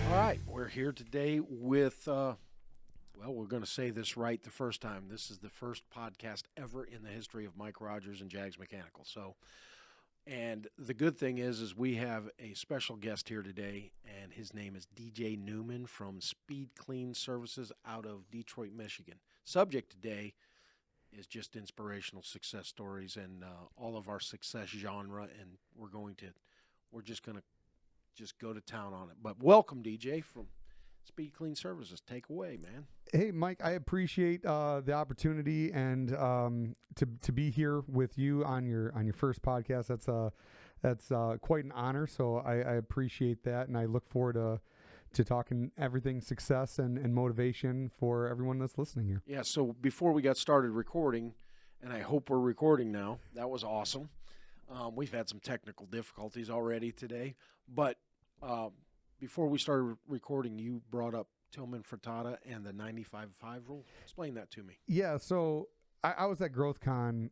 All right, we're here today with, we're going to say this right the first time. This is the first podcast ever in the history of Mike Rogers and Jags Mechanical. And the good thing is we have a special guest here today, and his name is DJ Neumann from Speed Clean Services out of Detroit, Michigan. Subject today is just inspirational success stories and all of our success genre, and we're just going to go to town on it. But welcome, DJ, from Speed Clean Services. Take away, man. Hey, Mike, I appreciate the opportunity and to be here with you on your first podcast. That's quite an honor. So I appreciate that, and I look forward to talking everything success and motivation for everyone that's listening here. Yeah. So before we got started recording, and I hope we're recording now. That was awesome. We've had some technical difficulties already today, but before we started recording, you brought up Tillman Frittata and the 95-5 rule. Explain that to me. Yeah, so I was at GrowthCon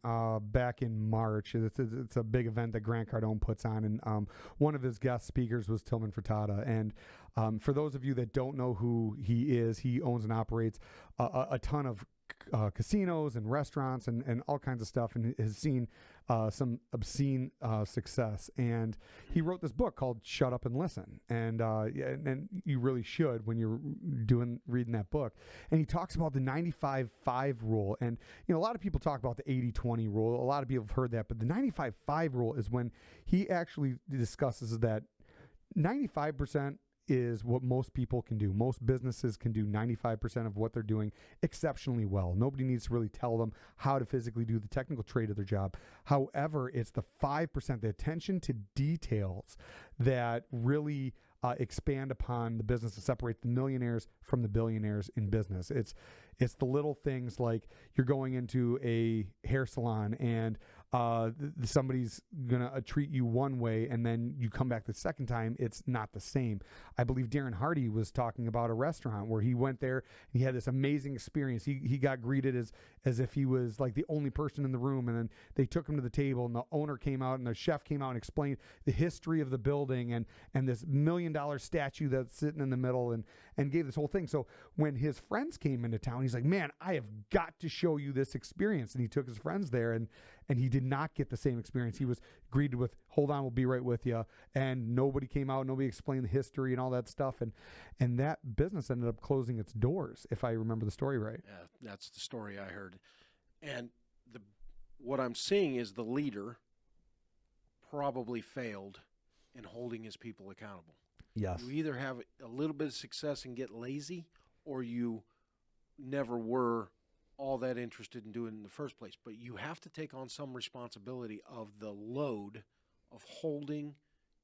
back in March. It's a big event that Grant Cardone puts on, and one of his guest speakers was Tillman Frittata. And for those of you that don't know who he is, he owns and operates a ton of casinos and restaurants and all kinds of stuff, and has seen some obscene success. And he wrote this book called Shut Up and Listen. And you really should when you're reading that book. And he talks about the 95-5 rule. And, a lot of people talk about the 80-20 rule. A lot of people have heard that. But the 95-5 rule is when he actually discusses that 95% is what most people can do. Most businesses can do 95% of what they're doing exceptionally well. Nobody needs to really tell them how to physically do the technical trade of their job. However, it's the 5%, the attention to details, that really expand upon the business, to separate the millionaires from the billionaires in business. It's the little things like you're going into a hair salon and somebody's going to treat you one way, and then you come back the second time, it's not the same. I believe Darren Hardy was talking about a restaurant where he went there and he had this amazing experience. He got greeted as if he was like the only person in the room, and then they took him to the table, and the owner came out and the chef came out and explained the history of the building and this $1 million statue that's sitting in the middle, and gave this whole thing. So when his friends came into town, he's like, man, I have got to show you this experience. And he took his friends there, and he did not get the same experience. He was greeted with, hold on, we'll be right with you. And nobody came out, nobody explained the history and all that stuff. And that business ended up closing its doors, if I remember the story right. Yeah, that's the story I heard. And what I'm seeing is the leader probably failed in holding his people accountable. Yes. You either have a little bit of success and get lazy, or you never were all that interested in doing it in the first place. But you have to take on some responsibility of the load of holding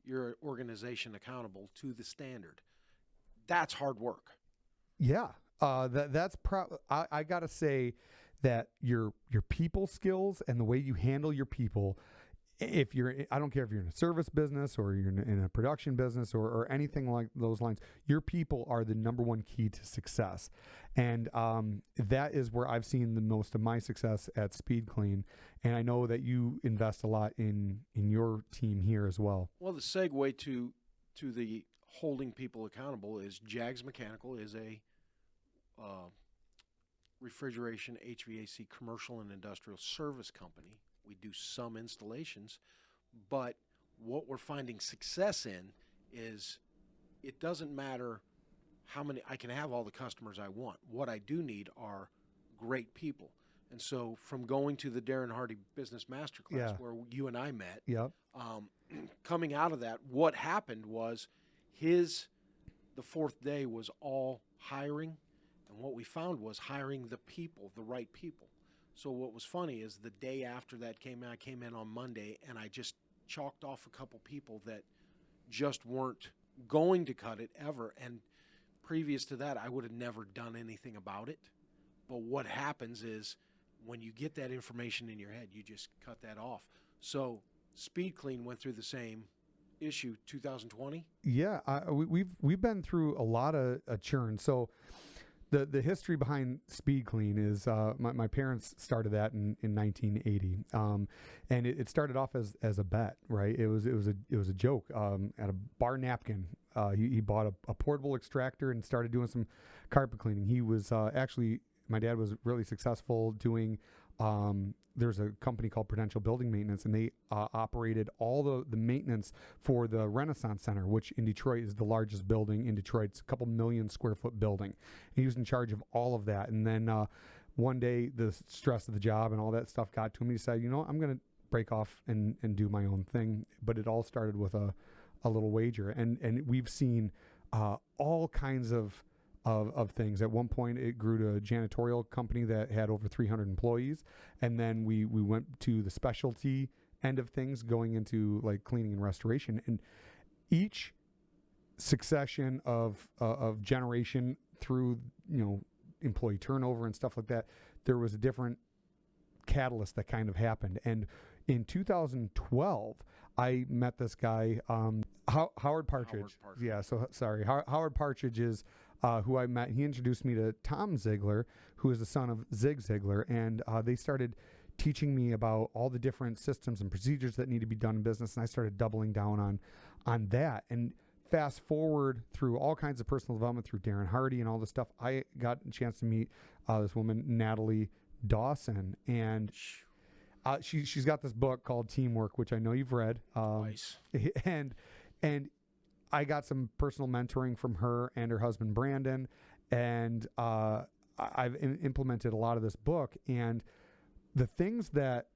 your organization accountable to the standard. That's hard work. Yeah. I got to say that your people skills and the way you handle your people, I don't care if you're in a service business or you're in a production business or anything like those lines, your people are the number one key to success. And that is where I've seen the most of my success at Speed Clean. And I know that you invest a lot in your team here as well. Well, the segue to the holding people accountable is Jags Mechanical is a refrigeration, HVAC, commercial and industrial service company. We do some installations, but what we're finding success in is it doesn't matter how many, I can have all the customers I want. What I do need are great people. And so from going to the Darren Hardy Business Masterclass where you and I met, coming out of that, what happened was the fourth day was all hiring. And what we found was hiring the people, the right people. So what was funny is the day after that I came in on Monday, and I just chalked off a couple people that just weren't going to cut it ever. And previous to that, I would have never done anything about it. But what happens is when you get that information in your head, you just cut that off. So Speed Clean went through the same issue 2020. Yeah, we've been through a lot of churn. So the history behind Speed Clean is my parents started that in 1980, and it started off as a bet, right? It was a joke. At a bar napkin, he bought a portable extractor and started doing some carpet cleaning. He was actually, my dad was really successful doing. There's a company called Prudential Building Maintenance, and they operated all the maintenance for the Renaissance Center, which in Detroit is the largest building in Detroit. It's a couple million square foot building. And he was in charge of all of that. And then one day, the stress of the job and all that stuff got to him. He decided, I'm going to break off and do my own thing. But it all started with a little wager. And we've seen all kinds of things. At one point, it grew to a janitorial company that had over 300 employees, and then we went to the specialty end of things, going into like cleaning and restoration. And each succession of generation through employee turnover and stuff like that, there was a different catalyst that kind of happened. And in 2012, I met this guy, Howard Partridge. Yeah, so sorry, Howard Partridge is. Who I met. He introduced me to Tom Ziegler, who is the son of Zig Ziglar, and they started teaching me about all the different systems and procedures that need to be done in business, and I started doubling down on that. And fast forward through all kinds of personal development through Darren Hardy and all this stuff, I got a chance to meet this woman, Natalie Dawson, and she's got this book called Teamwork, which I know you've read. Nice. And I got some personal mentoring from her and her husband, Brandon, and I've implemented a lot of this book. And the things that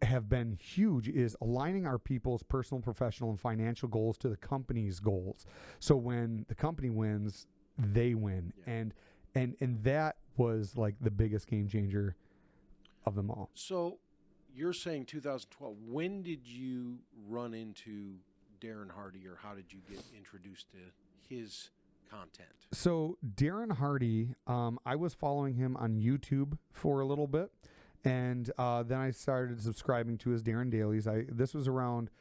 have been huge is aligning our people's personal, professional, and financial goals to the company's goals. So when the company wins, they win. Yeah. And that was like the biggest game changer of them all. So you're saying 2012. When did you run into Darren Hardy, or how did you get introduced to his content? So Darren Hardy, I was following him on YouTube for a little bit, and then I started subscribing to his Darren Dailies. This was around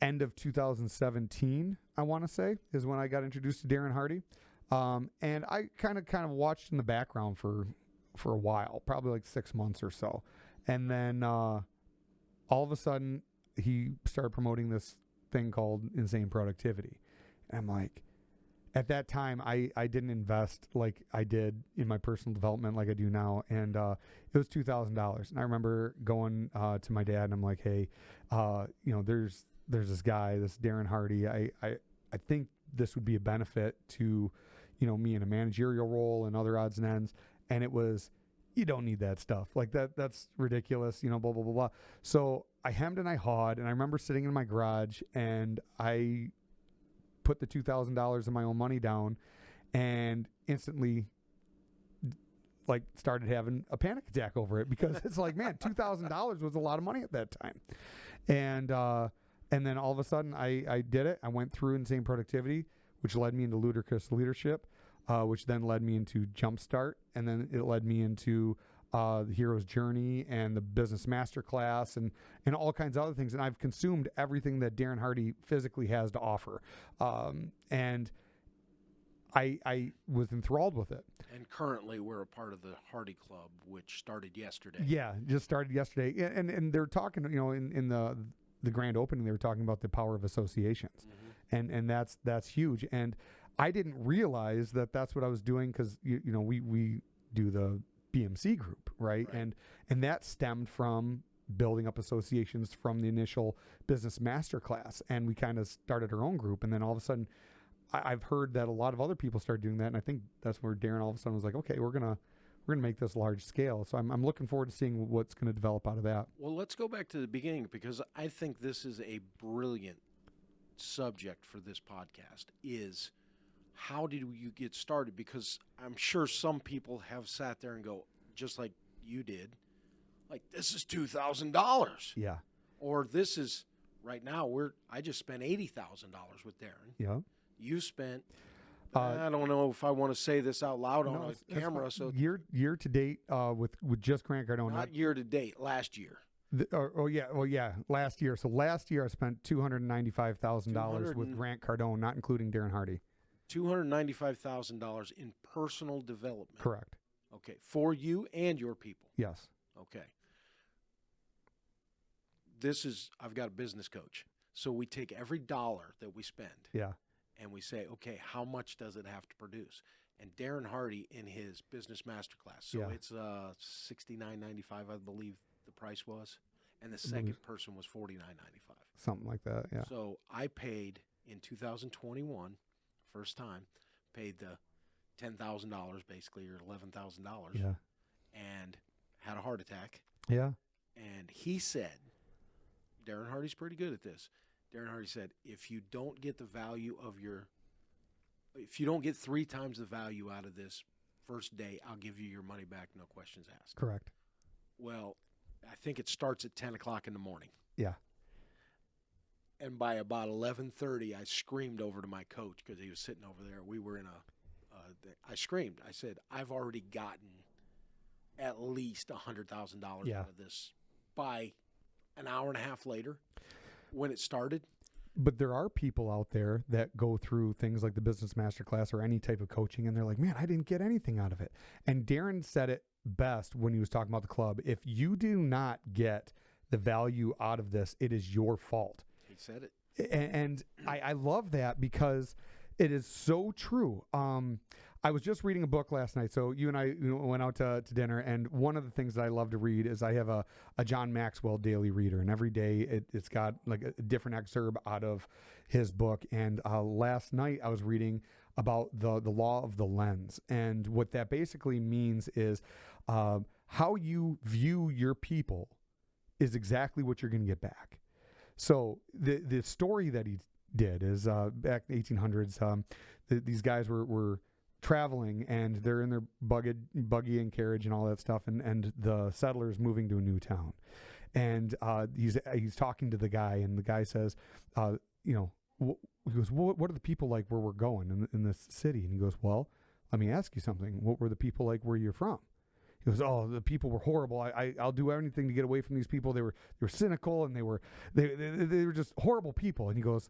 end of 2017, I want to say, is when I got introduced to Darren Hardy, and I kind of watched in the background for a while, probably like 6 months or so, and then all of a sudden he started promoting this thing called Insane Productivity. And I'm like, at that time, I didn't invest like I did in my personal development like I do now. And it was $2,000. And I remember going to my dad and I'm like, hey, there's this guy, this Darren Hardy. I think this would be a benefit to, me in a managerial role and other odds and ends. And it was, you don't need that stuff. Like that's ridiculous, blah, blah, blah, blah. So I hemmed and I hawed, and I remember sitting in my garage and I put the $2,000 of my own money down and instantly like started having a panic attack over it, because it's like, man, $2,000 was a lot of money at that time. And then all of a sudden I did it. I went through Insane Productivity, which led me into Ludicrous Leadership, which then led me into Jumpstart, and then it led me into the Hero's Journey and the Business Masterclass and all kinds of other things. And I've consumed everything that Darren Hardy physically has to offer. And I was enthralled with it. And currently we're a part of the Hardy Club, which started yesterday. Yeah, just started yesterday. And they're talking, in the grand opening, they were talking about the power of associations. Mm-hmm. And that's huge. And I didn't realize that that's what I was doing, because we do the BMC group, right? And that stemmed from building up associations from the initial Business Masterclass, and we kind of started our own group. And then all of a sudden, I've heard that a lot of other people started doing that, and I think that's where Darren all of a sudden was like, okay, we're gonna make this large scale. So I'm looking forward to seeing what's going to develop out of that. Well, let's go back to the beginning, because I think this is a brilliant subject for this podcast. Is how did you get started? Because I'm sure some people have sat there and go, just like you did, like, this is $2,000. Yeah. Or this is, right now, I just spent $80,000 with Darren. Yeah. You spent, I don't know if I want to say this out loud on a camera. So year to date with just Grant Cardone. Not year to date, last year. Last year. So last year I spent $295,000 with Grant Cardone, not including Darren Hardy. $295,000 in personal development. Correct. Okay, for you and your people. Yes. Okay. I've got a business coach. So we take every dollar that we spend Yeah. and we say, okay, how much does it have to produce? And Darren Hardy in his business masterclass. So Yeah. it's $69.95, I believe the price was. And the second person was $49.95. Something like that. Yeah. So I paid in 2021, first time, paid the $10,000 basically, or $11,000, Yeah. and had a heart attack. Yeah. And he said, Darren Hardy's pretty good at this. Darren Hardy said, if you don't get if you don't get 3 times the value out of this first day, I'll give you your money back, no questions asked. Correct. Well, I think it starts at 10 o'clock in the morning. Yeah. And by about 11:30, I screamed over to my coach because he was sitting over there. We were in I screamed. I said, I've already gotten at least $100,000 Yeah. out of this by an hour and a half later when it started. But there are people out there that go through things like the business masterclass or any type of coaching, and they're like, man, I didn't get anything out of it. And Darren said it best when he was talking about the club. If you do not get the value out of this, it is your fault. He said it. And I love that because it is so true. I was just reading a book last night. So you and I went out to dinner, and one of the things that I love to read is I have a John Maxwell daily reader, and every day it's got like a different excerpt out of his book. And last night I was reading about the law of the lens, and what that basically means is how you view your people is exactly what you're going to get back. So the story that he did is back in the 1800s, these guys were traveling, and they're in their buggy and carriage and all that stuff, and the settler's moving to a new town, and he's talking to the guy, and the guy says, he goes, what are the people like where we're going in this city? And he goes, well, let me ask you something. What were the people like where you're from? He goes, oh, the people were horrible. I'll do anything to get away from these people. They were cynical, and they were just horrible people. And he goes,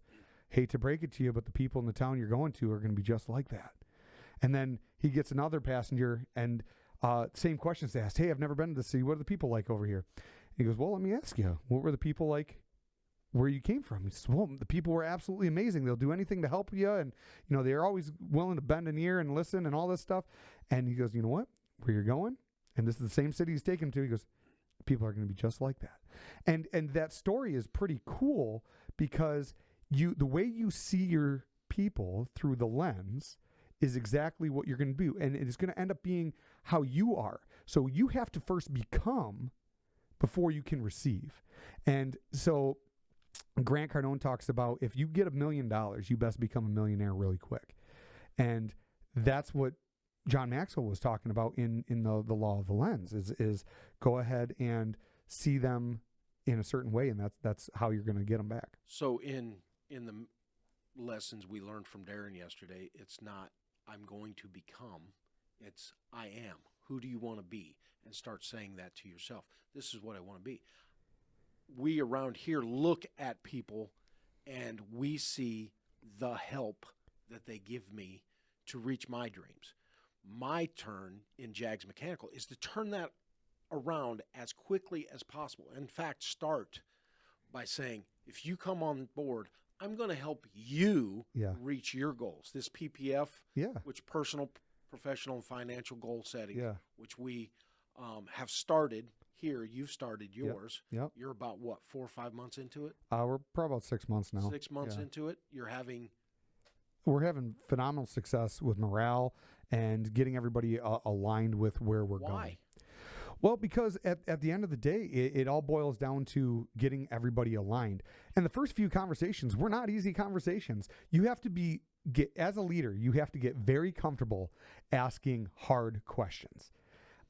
hate to break it to you, but the people in the town you're going to are going to be just like that. And then he gets another passenger, and same questions asked. Hey, I've never been to the city. What are the people like over here? And he goes, well, let me ask you, what were the people like where you came from? He says, well, the people were absolutely amazing. They'll do anything to help you, and they're always willing to bend an ear and listen and all this stuff. And he goes, you know what? Where you're going, and this is the same city he's taking him to. He goes, people are going to be just like that. And that story is pretty cool because the way you see your people through the lens is exactly what you're going to do. And it's going to end up being how you are. So you have to first become before you can receive. And so Grant Cardone talks about if you get $1 million, you best become a millionaire really quick. And that's what John Maxwell was talking about in the law of the lens is go ahead and see them in a certain way, and that's how you're going to get them back. So in the lessons we learned from Darren yesterday, it's not I'm going to become, it's I am. Who do you want to be? And start saying that to yourself. This is what I want to be. We around here look at people and we see the help that they give me to reach my dreams. My turn in Jags Mechanical is to turn that around as quickly as possible. In fact, start by saying, if you come on board, I'm going to help you reach your goals. This PPF, which personal, professional, and financial goal setting, which we have started here. You've started yours. Yep. You're about, 4 or 5 months into it? We're probably about 6 months now. 6 months into it. We're having phenomenal success with morale and getting everybody aligned with where we're going. Why? Well, because at the end of the day, it all boils down to getting everybody aligned. And the first few conversations were not easy conversations. You have to as a leader, you have to get very comfortable asking hard questions.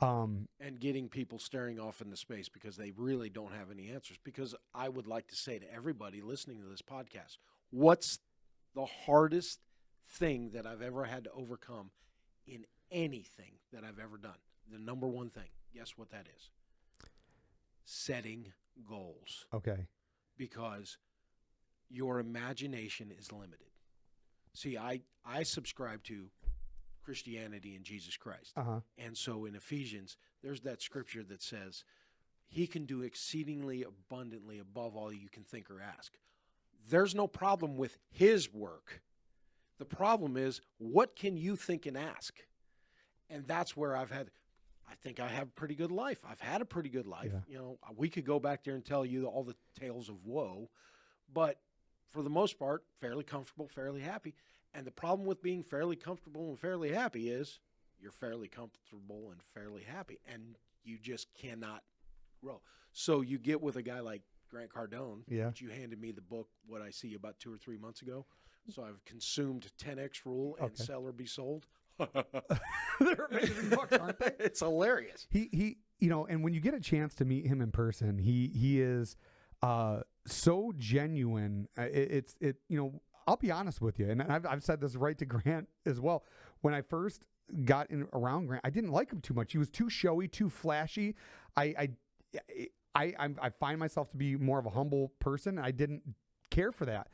And getting people staring off into space because they really don't have any answers. Because I would like to say to everybody listening to this podcast, what's the hardest thing that I've ever had to overcome in anything that I've ever done? The number one thing. Guess what that is? Setting goals. Okay. Because your imagination is limited. See, I subscribe to Christianity and Jesus Christ. And so in Ephesians, there's that scripture that says, he can do exceedingly abundantly above all you can think or ask. There's no problem with his work. The problem is, what can you think and ask? And that's where I think I have a pretty good life. I've had a pretty good life. Yeah. You know, we could go back there and tell you all the tales of woe, but for the most part, fairly comfortable, fairly happy. And the problem with being fairly comfortable and fairly happy is you're fairly comfortable and fairly happy, and you just cannot grow. So you get with a guy like Grant Cardone, which you handed me the book, What I See, about 2 or 3 months ago. So I've consumed 10X Rule and Sell or Be Sold. They're amazing books, aren't they? It's hilarious. He, you know, and when you get a chance to meet him in person, he is so genuine. You know, I'll be honest with you, and I've said this right to Grant as well. When I first got around Grant, I didn't like him too much. He was too showy, too flashy. I find myself to be more of a humble person. I didn't care for that.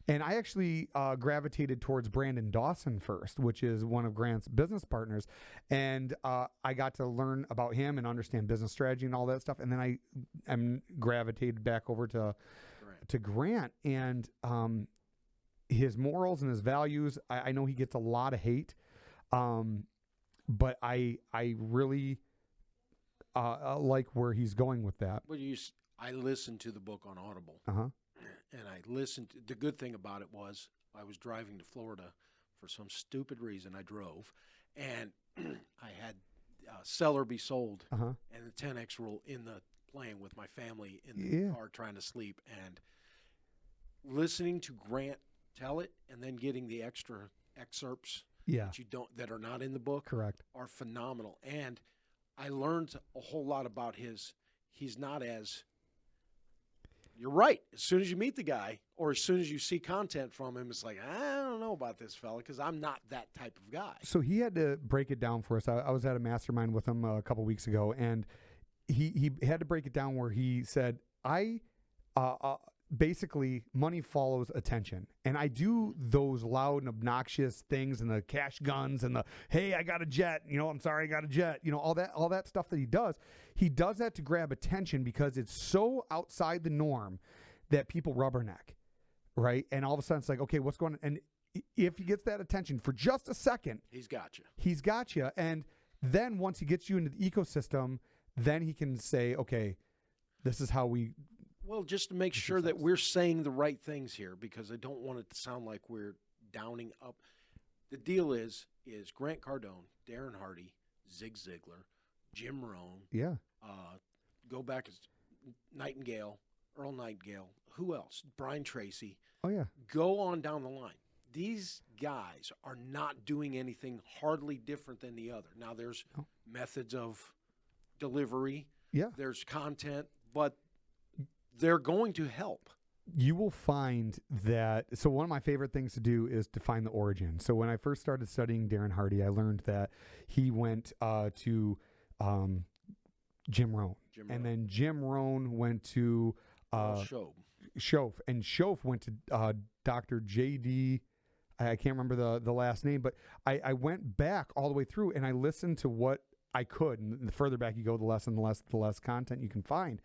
And I actually gravitated towards Brandon Dawson first, which is one of Grant's business partners. And I got to learn about him and understand business strategy and all that stuff. And then I gravitated back over to Grant. And his morals and his values, I know he gets a lot of hate. But I really like where he's going with that. Well, I listened to the book on Audible. And I listened. The good thing about it was I was driving to Florida for some stupid reason. I drove, and I had Sell or Be Sold and the 10X Rule in the playing with my family in the car trying to sleep, and listening to Grant tell it, and then getting the extra excerpts that are not in the book are phenomenal. And I learned a whole lot about he's not as. You're right. As soon as you meet the guy or as soon as you see content from him, it's like, I don't know about this fella because I'm not that type of guy. So he had to break it down for us. I was at a mastermind with him a couple weeks ago, and he had to break it down where he said, basically money follows attention. And I do those loud and obnoxious things and the cash guns and the, hey, I got a jet, I'm sorry, I got a jet, all that stuff that he does. He does that to grab attention because it's so outside the norm that people rubberneck, right? And all of a sudden it's like, okay, what's going on? And if he gets that attention for just a second, he's got you. He's got you. And then once he gets you into the ecosystem, then he can say, okay, this is how we... Well, just to make sure that we're saying the right things here, because I don't want it to sound like we're downing up. The deal is Grant Cardone, Darren Hardy, Zig Ziglar, Jim Rohn. Yeah. Go back as Nightingale, Earl Nightingale. Who else? Brian Tracy. Oh, yeah. Go on down the line. These guys are not doing anything hardly different than the other. Now, there's methods of delivery. Yeah. There's content, but they're going to help. You will find that. So one of my favorite things to do is to find the origin. So when I first started studying Darren Hardy, I learned that he went to Jim Rohn. And then Jim Rohn went to Shoaff. And Shoaff went to Dr. J.D. I can't remember the last name, but I went back all the way through and I listened to what I could. And the further back you go, the less content you can find.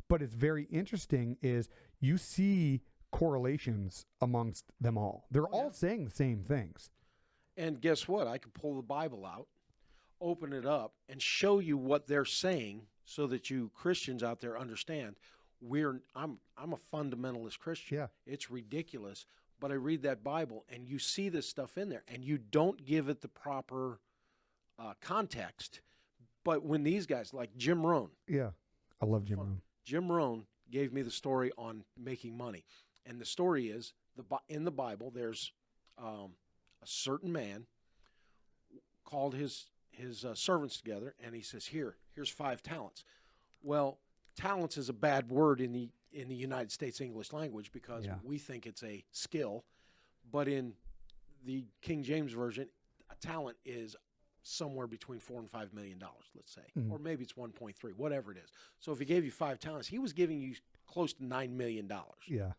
But it's very interesting is you see correlations amongst them all. They're all saying the same things. And guess what? I could pull the Bible out, open it up, and show you what they're saying so that you Christians out there understand. I'm a fundamentalist Christian. Yeah. It's ridiculous, but I read that Bible, and you see this stuff in there, and you don't give it the proper context. But when these guys, like Jim Rohn. Yeah, I love Jim Rohn. Jim Rohn gave me the story on making money. And the story is, in the Bible, there's a certain man called his servants together, and he says, here's 5 talents. Well, talents is a bad word in the United States English language because we think it's a skill. But in the King James Version, a talent is somewhere between $4 and $5 million, let's say, or maybe it's 1.3, whatever it is. So if he gave you 5 talents, he was giving you close to $9 million. Yeah.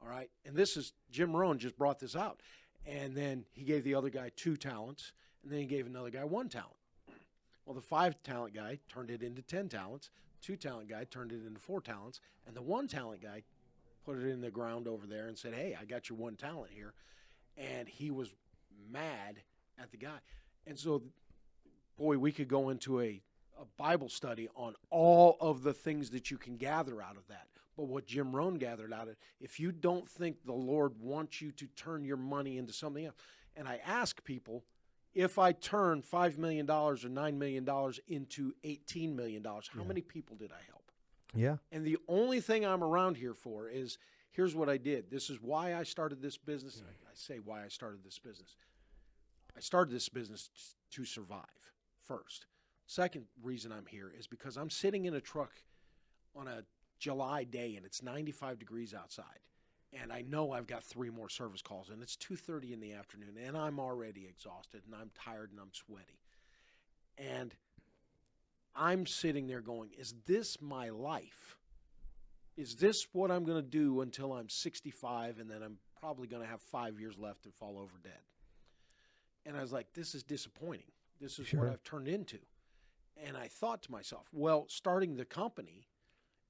All right. And this is Jim Rohn just brought this out. And then he gave the other guy 2 talents, and then he gave another guy 1 talent. Well, the 5-talent guy turned it into 10 talents, 2-talent guy turned it into 4 talents, and the 1-talent guy put it in the ground over there and said, hey, I got your 1 talent here. And he was mad at the guy. And so, boy, we could go into a Bible study on all of the things that you can gather out of that. But what Jim Rohn gathered out of it, if you don't think the Lord wants you to turn your money into something else, and I ask people, if I turn $5 million or $9 million into $18 million, how many people did I help? Yeah. And the only thing I'm around here for is, here's what I did. This is why I started this business. I say why I started this business. I started this business to survive, first. Second reason I'm here is because I'm sitting in a truck on a July day, and it's 95 degrees outside. And I know I've got 3 more service calls, and it's 2:30 in the afternoon, and I'm already exhausted, and I'm tired, and I'm sweaty. And I'm sitting there going, is this my life? Is this what I'm going to do until I'm 65, and then I'm probably going to have 5 years left and fall over dead? And I was like, this is disappointing. This is what I've turned into. And I thought to myself, well, starting the company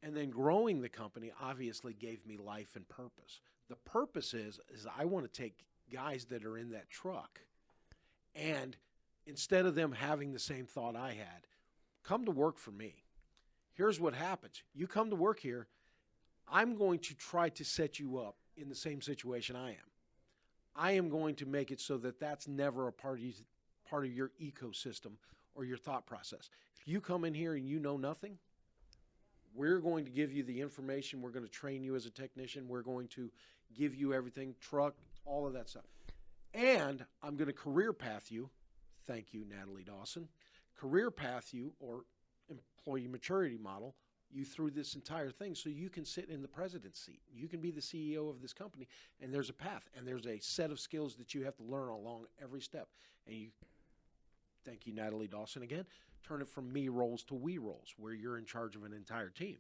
and then growing the company obviously gave me life and purpose. The purpose is I want to take guys that are in that truck, and instead of them having the same thought I had, come to work for me. Here's what happens. You come to work here, I'm going to try to set you up in the same situation I am. I am going to make it so that that's never a part of your ecosystem or your thought process. If you come in here and you know nothing, we're going to give you the information. We're going to train you as a technician. We're going to give you everything, truck, all of that stuff. And I'm going to career path you. Thank you, Natalie Dawson. Career path you, or employee maturity model, you through this entire thing so you can sit in the president's seat. You can be the CEO of this company, and there's a path, and there's a set of skills that you have to learn along every step. And you, thank you, Natalie Dawson, again, turn it from me roles to we roles, where you're in charge of an entire team,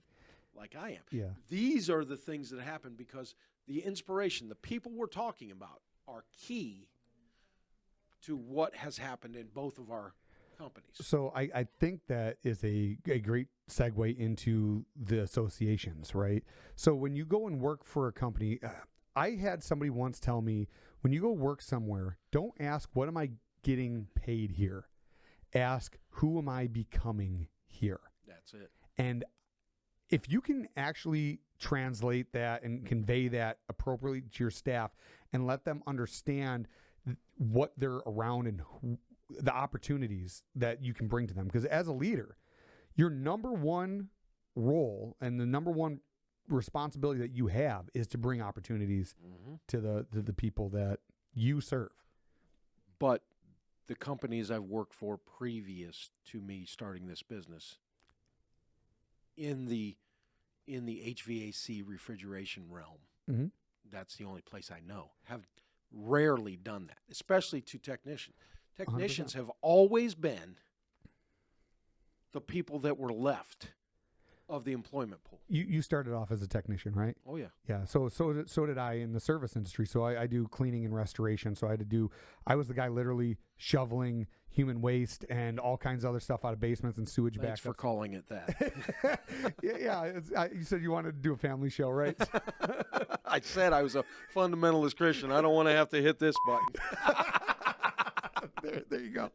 like I am. Yeah. These are the things that happen because the inspiration, the people we're talking about, are key to what has happened in both of our companies. So I think that is a great segue into the associations, right? So when you go and work for a company, I had somebody once tell me, when you go work somewhere, don't ask, what am I getting paid here? Ask, who am I becoming here? That's it. And if you can actually translate that and convey that appropriately to your staff and let them understand what they're around and the opportunities that you can bring to them. Because as a leader, your number one role and the number one responsibility that you have is to bring opportunities to the people that you serve. But the companies I've worked for previous to me starting this business in the HVAC refrigeration realm, that's the only place I know, have rarely done that, especially to technicians. Technicians 100%. have always been the people that were left of the employment pool. You started off as a technician, right? Oh, yeah. Yeah. So did I in the service industry. So I do cleaning and restoration. So I was the guy literally shoveling human waste and all kinds of other stuff out of basements and sewage backups. Thanks for calling it that. You said you wanted to do a family show, right? I said I was a fundamentalist Christian. I don't want to have to hit this button. There you go.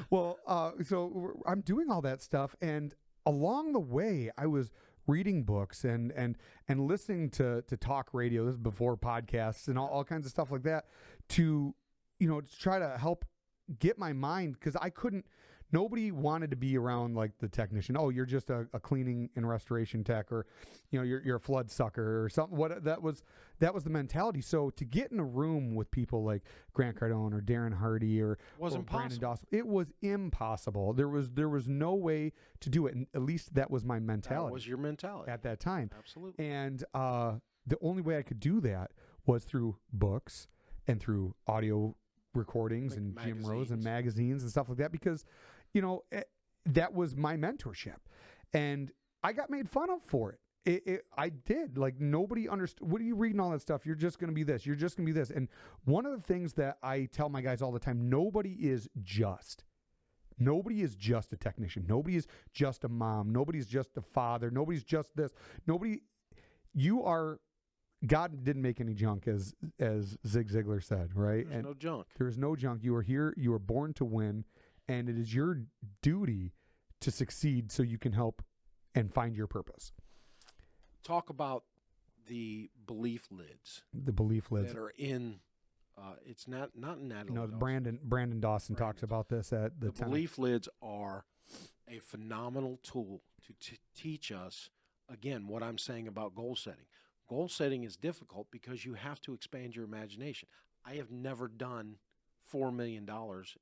Well, so I'm doing all that stuff, and along the way, I was reading books and listening to talk radio. This is before podcasts and all kinds of stuff like that to try to help get my mind, because nobody wanted to be around like the technician. Oh, you're just a cleaning and restoration tech, or you're a flood sucker or something. That was the mentality. So to get in a room with people like Grant Cardone or Darren Hardy or Brandon Dawson, it was impossible. There was no way to do it, and at least that was my mentality. That was your mentality at that time. Absolutely. And the only way I could do that was through books and through audio recordings like and magazines. Jim Rose and magazines and stuff like that, because that was my mentorship, and I got made fun of for it. I did. Like, nobody understood. What are you reading all that stuff? You're just going to be this. You're just going to be this. And one of the things that I tell my guys all the time, nobody is just a technician. Nobody is just a mom. Nobody's just a father. Nobody's just this. You are, God didn't make any junk, as Zig Ziglar said, right? There's no junk. There is no junk. You are here. You are born to win. And it is your duty to succeed so you can help and find your purpose. Talk about the belief lids. The belief lids that are in. It's not in Natalie. No, Dawson. Brandon Dawson talks about this at the time. Belief lids are a phenomenal tool to teach us, again, what I'm saying about goal setting. Goal setting is difficult because you have to expand your imagination. I have never done $4 million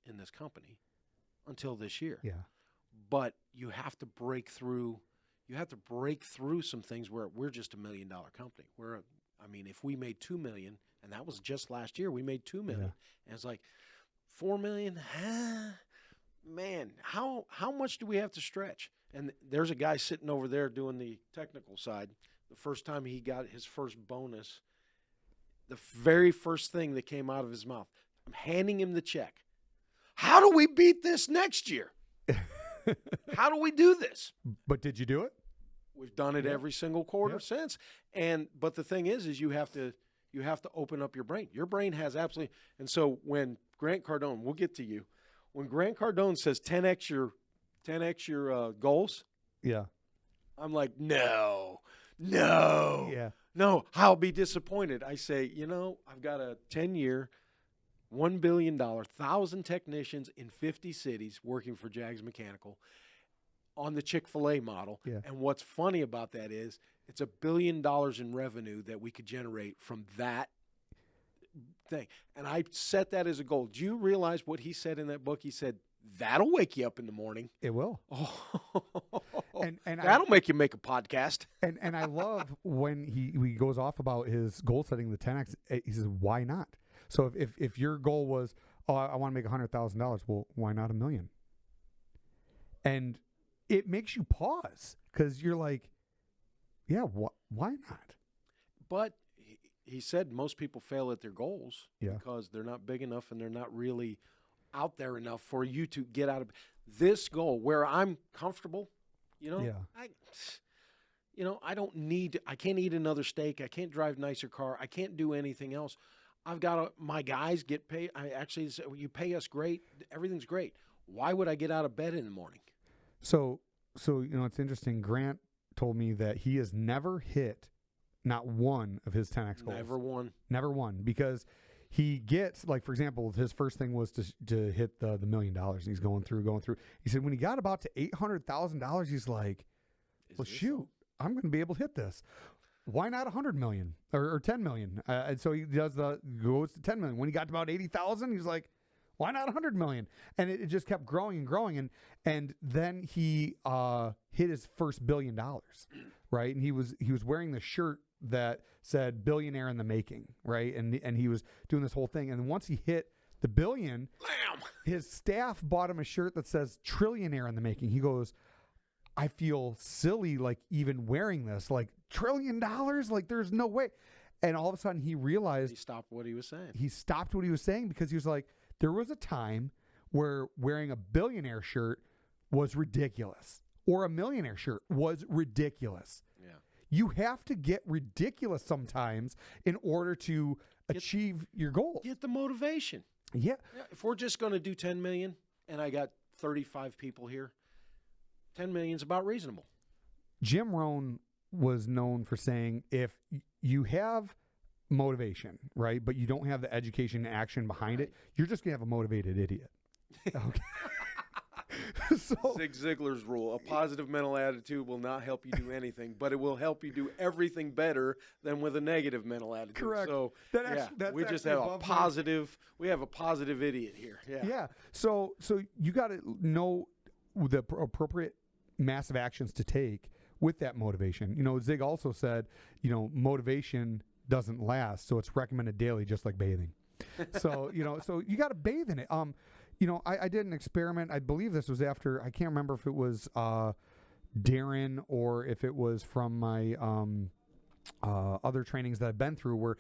in this company until this year. Yeah. But you have to break through. You have to break through some things where we're just $1 million company. If we made $2 million, and that was just last year, we made $2 million, and it's like $4 million. Man, how much do we have to stretch? And there's a guy sitting over there doing the technical side. The first time he got his first bonus, the very first thing that came out of his mouth, I'm handing him the check. How do we beat this next year? How do we do this? But did you do it? We've done it every single quarter since. But the thing is you have to open up your brain. Your brain has absolutely. And so when Grant Cardone, we'll get to you. When Grant Cardone says 10x your goals, I'm like, no, I'll be disappointed. I say, I've got a 10-year, $1 billion, 1,000 technicians in 50 cities working for Jags Mechanical on the Chick-fil-A model. Yeah. And what's funny about that is it's $1 billion in revenue that we could generate from that thing. And I set that as a goal. Do you realize what he said in that book? He said, that'll wake you up in the morning. It will. And that'll make you make a podcast. And I love when he goes off about his goal setting, the 10X. He says, why not? So if your goal was, I want to make $100,000, well, why not $1 million? And it makes you pause because you're like, yeah, why not? But he said most people fail at their goals Yeah. because they're not big enough and they're not really out there enough for you to get out of this goal where I'm comfortable. Yeah. I can't eat another steak. I can't drive a nicer car. I can't do anything else. I've got my guys get paid. You pay us great. Everything's great. Why would I get out of bed in the morning? So it's interesting. Grant told me that he has never hit not one of his 10X goals. Never one. Because he gets, like, for example, his first thing was to hit the $1 million. And he's going through. He said when he got about to $800,000, he's like, well, shoot, I'm going to be able to hit this. Why not 100 million or 10 million? And so he goes to 10 million. When he got to about 80,000, he's like, why not 100 million? And it just kept growing and growing. And then he hit his first $1 billion, right? And he was wearing the shirt that said billionaire in the making, right? And he was doing this whole thing. And once he hit the $1 billion, his staff bought him a shirt that says trillionaire in the making. He goes, I feel silly, like, even wearing this, like, $1 trillion, like, there's no way. And all of a sudden he realized he stopped what he was saying. He stopped what he was saying because he was like, there was a time where wearing a billionaire shirt was ridiculous, or a millionaire shirt was ridiculous. Yeah. You have to get ridiculous sometimes in order to achieve your goal. Get the motivation. Yeah. If we're just going to do 10 million and I got 35 people here, 10 million is about reasonable. Jim Rohn was known for saying, if you have motivation, right, but you don't have the education and action behind it, you're just going to have a motivated idiot. Okay. So, Zig Ziglar's rule, a positive mental attitude will not help you do anything, but it will help you do everything better than with a negative mental attitude. Correct. So we just have a positive, idiot here. Yeah. Yeah. So you got to know the appropriate massive actions to take with that motivation. Zig also said, motivation doesn't last, so it's recommended daily, just like bathing. So you got to bathe in it. I did an experiment. I believe this was after, I can't remember if it was Darren, or if it was from my other trainings that I've been through, where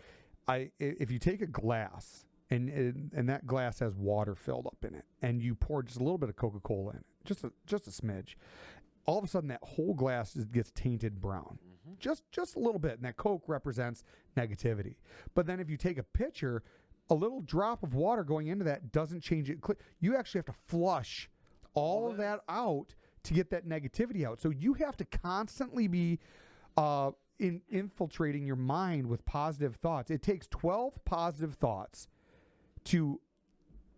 if you take a glass and that glass has water filled up in it, and you pour just a little bit of Coca-Cola in it, just a smidge, all of a sudden that whole glass gets tainted brown. Just a little bit, and that Coke represents negativity. But then if you take a pitcher, a little drop of water going into that doesn't change it. You actually have to flush all of that out to get that negativity out. So you have to constantly be infiltrating your mind with positive thoughts. It takes 12 positive thoughts to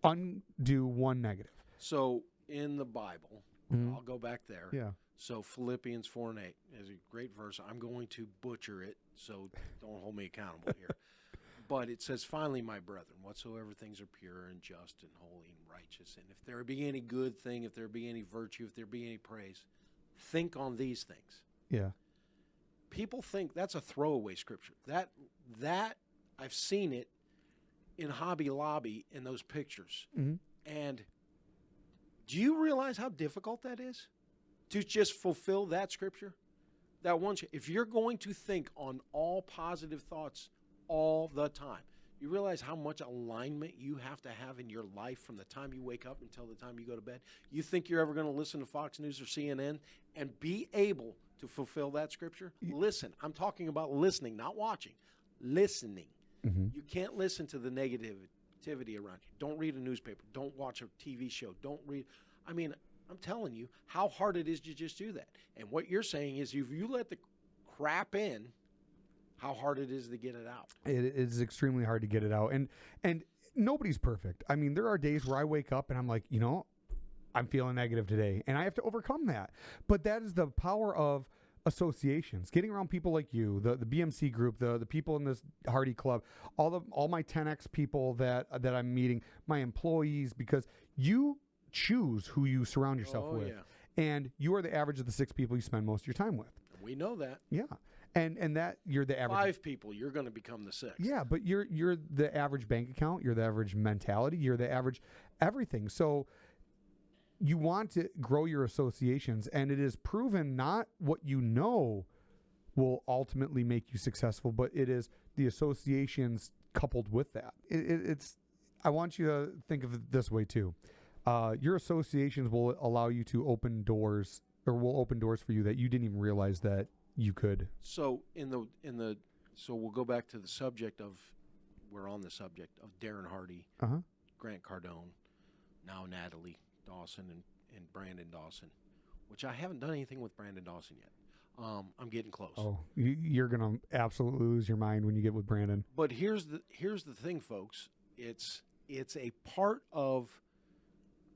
undo one negative. So in the Bible, I'll go back there. Yeah. So Philippians 4:8 is a great verse. I'm going to butcher it, so don't hold me accountable here. But it says, finally, my brethren, whatsoever things are pure and just and holy and righteous, and if there be any good thing, if there be any virtue, if there be any praise, think on these things. Yeah. People think that's a throwaway scripture. That I've seen it in Hobby Lobby in those pictures. And do you realize how difficult that is to just fulfill that scripture? That one, if you're going to think on all positive thoughts all the time, you realize how much alignment you have to have in your life from the time you wake up until the time you go to bed. You think you're ever going to listen to Fox News or CNN and be able to fulfill that scripture? Listen, I'm talking about listening, not watching. Listening. You can't listen to the negativity around you. Don't read a newspaper. Don't watch a TV show. Don't read. I mean, I'm telling you how hard it is to just do that. And what you're saying is if you let the crap in, how hard it is to get it out. It is extremely hard to get it out. And nobody's perfect. I mean, there are days where I wake up and I'm like, I'm feeling negative today, and I have to overcome that. But that is the power of associations, getting around people like you, the BMC group, the people in this Hardy Club, all my 10X people that I'm meeting, my employees, because you choose who you surround yourself with. Yeah. And you are the average of the 6 people you spend most of your time with. We know that. Yeah. And that you're the average 5 people, you're going to become the 6th. Yeah, but you're the average bank account, you're the average mentality, you're the average everything. So you want to grow your associations, and it is proven not what you know will ultimately make you successful, but it is the associations coupled with that. It's I want you to think of it this way too. Your associations will allow you to open doors, or will open doors for you that you didn't even realize that you could. So so we'll go back to the subject of, we're on the subject of Darren Hardy, Grant Cardone, now Natalie Dawson and Brandon Dawson, which I haven't done anything with Brandon Dawson yet. I'm getting close. Oh, you're going to absolutely lose your mind when you get with Brandon. But here's the thing, folks. It's a part of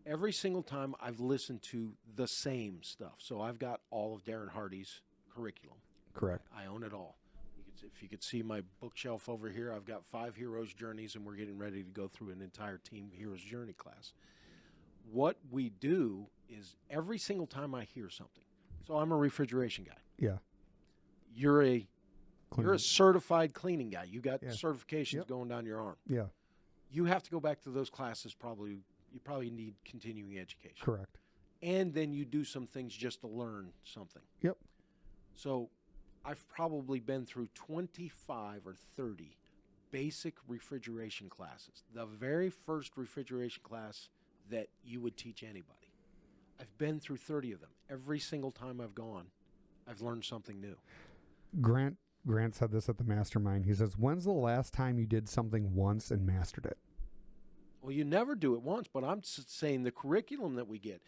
every single time I've listened to the same stuff. So I've got all of Darren Hardy's curriculum. Correct. I own it all. If you could see my bookshelf over here, I've got 5 Heroes Journeys, and we're getting ready to go through an entire Team Heroes Journey class. What we do is every single time I hear something, so I'm a refrigeration guy. Yeah. You're a certified cleaning guy. You got certifications going down your arm. Yeah. You have to go back to those classes. You probably need continuing education. Correct. And then you do some things just to learn something. Yep. So I've probably been through 25 or 30 basic refrigeration classes. The very first refrigeration class that you would teach anybody. I've been through 30 of them. Every single time I've gone, I've learned something new. Grant said this at the mastermind. He says, when's the last time you did something once and mastered it? Well, you never do it once, but I'm saying the curriculum that we get.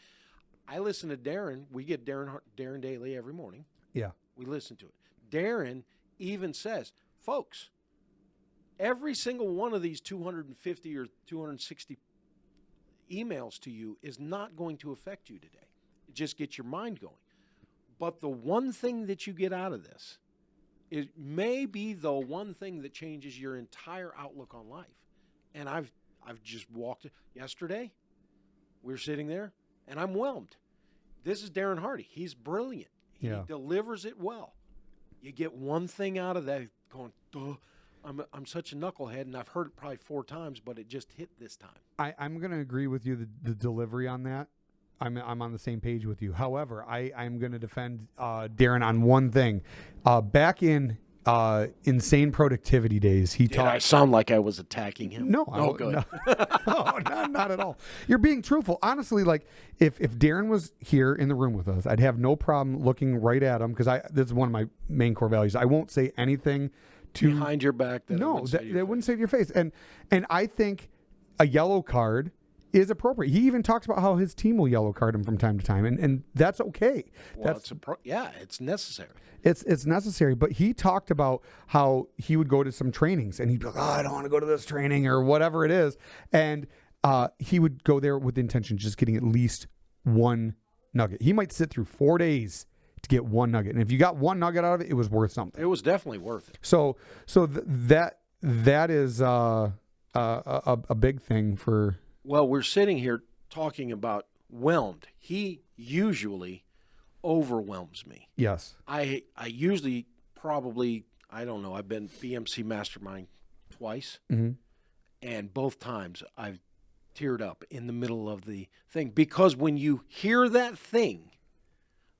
I listen to Darren. We get Darren daily every morning. Yeah. We listen to it. Darren even says, folks, every single one of these 250 or 260 emails to you is not going to affect you today. It just gets your mind going. But the one thing that you get out of this, it may be the one thing that changes your entire outlook on life. And I've just walked yesterday. We were sitting there, and I'm whelmed. This is Darren Hardy. He's brilliant. He delivers it well. You get one thing out of that going, duh. I'm such a knucklehead, and I've heard it probably 4 times, but it just hit this time. I'm going to agree with you, the delivery on that. I'm on the same page with you. However, I'm going to defend Darren on one thing. Back in insane productivity days, he Did I talked. sound like I was attacking him? No, Oh, good. No, not at all. You're being truthful. Honestly, like if Darren was here in the room with us, I'd have no problem looking right at him because this is one of my main core values. I won't say anything Behind your back. That no, that wouldn't say to your face. And I think a yellow card is appropriate. He even talks about how his team will yellow card him from time to time, and that's okay. Well, it's necessary. It's necessary. But he talked about how he would go to some trainings, and he'd be like, "Oh, I don't want to go to this training," or whatever it is, and he would go there with the intention of just getting at least one nugget. He might sit through 4 days to get one nugget, and if you got one nugget out of it, it was worth something. It was definitely worth it. So that is a big thing for. Well, we're sitting here talking about whelmed. He usually overwhelms me. Yes. I usually probably, I don't know, I've been BMC Mastermind twice, and both times I've teared up in the middle of the thing. Because when you hear that thing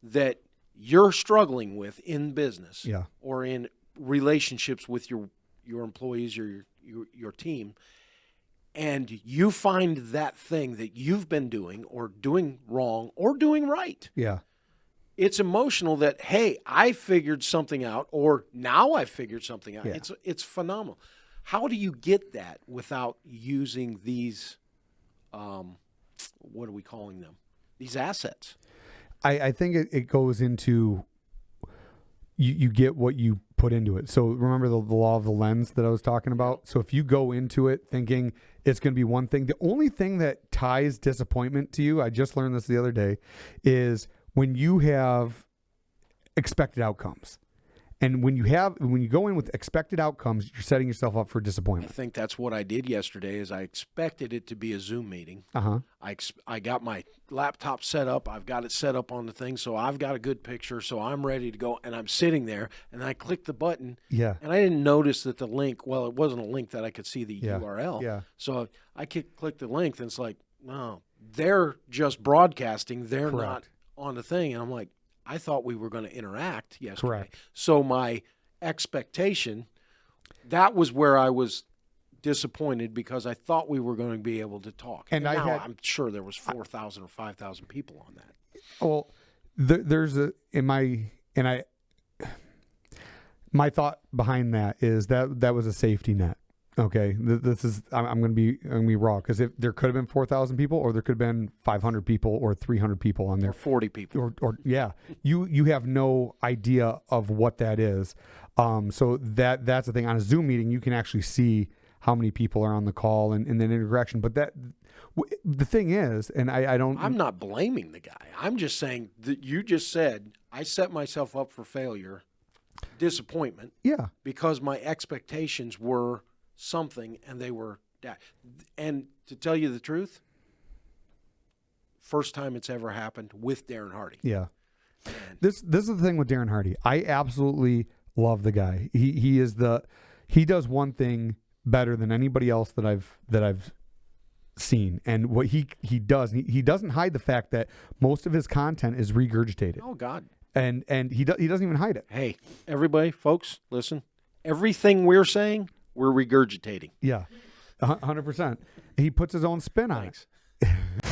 that you're struggling with in business or in relationships with your employees or your team, and you find that thing that you've been doing or doing wrong or doing right. Yeah. It's emotional that, hey, I figured something out, or now I figured something out. Yeah. It's phenomenal. How do you get that without using these, what are we calling them? These assets. I think it goes into you get what you put into it. So remember the law of the lens that I was talking about? So if you go into it thinking it's going to be one thing, the only thing that ties disappointment to you, I just learned this the other day, is when you have expected outcomes. And when you go in with expected outcomes, you're setting yourself up for I disappointment. think that's what I did yesterday is I expected it to be a Zoom meeting. Uh-huh. I got my laptop set up. I've got it set up on the thing, so I've got a good picture, so I'm ready to go. And I'm sitting there, and I clicked the button, Yeah. and I didn't notice that the link, well, it wasn't a link that I could see the URL. Yeah. So I clicked the link, and it's like, no, they're just broadcasting. They're not Correct. on the thing. And I'm like, I thought we were going to interact yesterday. Correct. So my expectation, that was where I was disappointed because I thought we were going to be able to talk. And I'm sure there was 4,000 or 5,000 people on that. Well, there's my thought behind that is that was a safety net. Okay, this is I'm going to be raw because if there could have been 4,000 people, or there could have been 500 people, or 300 people on there, Or 40 people. or you have no idea of what that is. So that's the thing. On a Zoom meeting, you can actually see how many people are on the call and then interaction. But the thing is, and I'm not blaming the guy. I'm just saying that you just said I set myself up for failure, disappointment, because my expectations were something and they were that. And to tell you the truth, first time it's ever happened with Darren Hardy. Yeah. This is the thing with Darren Hardy. I absolutely love the guy. He does one thing better than anybody else that I've seen. And what he does, he doesn't hide the fact that most of his content is regurgitated. Oh God. And he doesn't even hide it. Hey, everybody, folks, listen. Everything we're saying, we're regurgitating. Yeah. 100%. He puts his own spin on it. Thanks.